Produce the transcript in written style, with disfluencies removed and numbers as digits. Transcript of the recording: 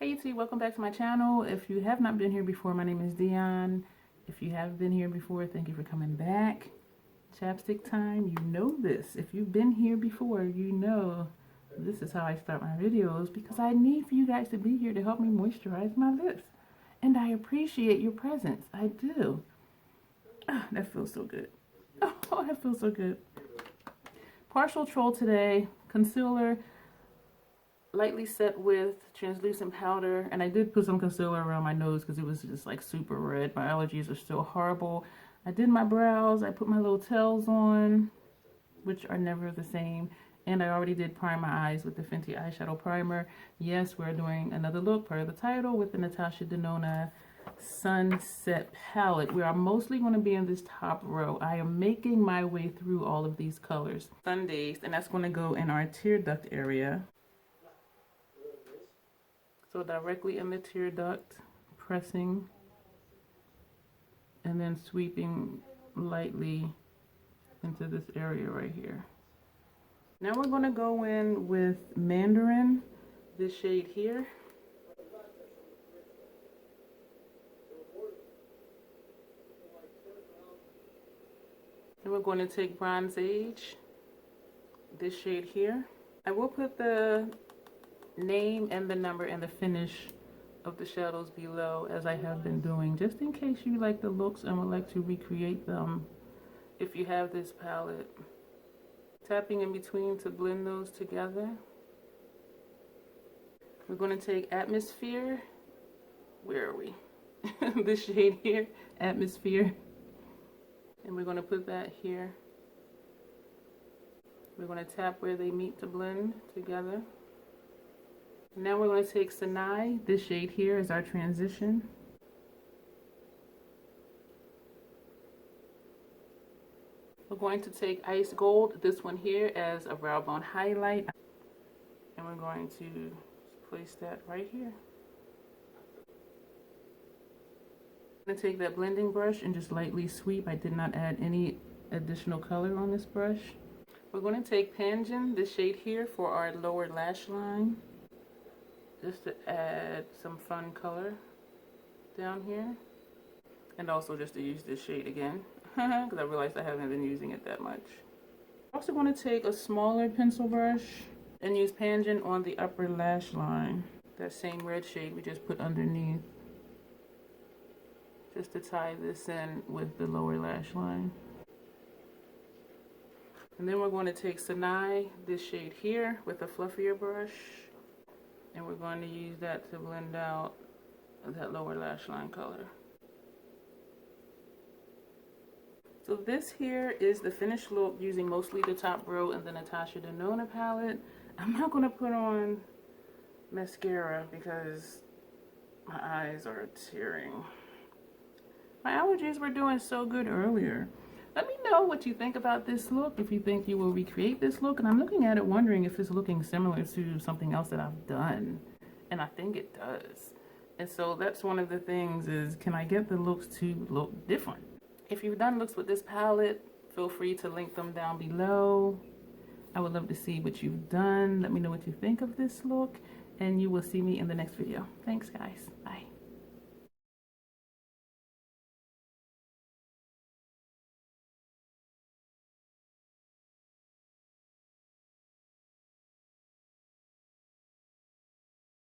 Hey YouTube, welcome back to my channel. If you have not been here before, my name is Dion. If you have been here before, thank you for coming back. Chapstick time, you know this. If you've been here before, you know this is how I start my videos because I need for you guys to be here to help me moisturize my lips. And I appreciate your presence. I do. Oh, that feels so good. Oh, that feels so good. Partial troll today, concealer. Lightly set with translucent powder, and I did put some concealer around my nose because it was just like super red. My allergies are still horrible. I did my brows, I put my little tails on, which are never the same, and I already did prime my eyes with the Fenty eyeshadow primer. Yes, we're doing another look per the title with the Natasha Denona Sunset palette. We are mostly going to be in this top row. I am making my way through all of these colors. Sundays, and that's going to go in our tear duct area. So directly in the tear duct, pressing and then sweeping lightly into this area right here. Now we're going to go in with Mandarin, this shade here. And we're going to take Bronzage, this shade here. I will put the name and the number and the finish of the shadows below as I have been doing, just in case you like the looks and would like to recreate them if you have this palette. Tapping in between to blend those together. We're going to take Atmosphere. Where are we? This shade here, Atmosphere. And we're going to put that here. We're going to tap where they meet to blend together. Now we're going to take Sinai, this shade here is our transition. We're going to take Ice Gold, this one here, as a brow bone highlight. And we're going to place that right here. I'm going to take that blending brush and just lightly sweep. I did not add any additional color on this brush. We're going to take Panjin, this shade here, for our lower lash line. Just to add some fun color down here. And also just to use this shade again. Because I realized I haven't been using it that much. I'm also going to take a smaller pencil brush and use Panjin on the upper lash line. That same red shade we just put underneath. Just to tie this in with the lower lash line. And then we're going to take Sinai, this shade here, with a fluffier brush. And we're going to use that to blend out that lower lash line color. So this here is the finished look using mostly the top row in the Natasha Denona palette. I'm not going to put on mascara because my eyes are tearing. My allergies were doing so good earlier. Let me know what you think about this look, if you think you will recreate this look. And I'm looking at it wondering if it's looking similar to something else that I've done. And I think it does. And so that's one of the things is, can I get the looks to look different? If you've done looks with this palette, feel free to link them down below. I would love to see what you've done. Let me know what you think of this look. And you will see me in the next video. Thanks guys. Bye.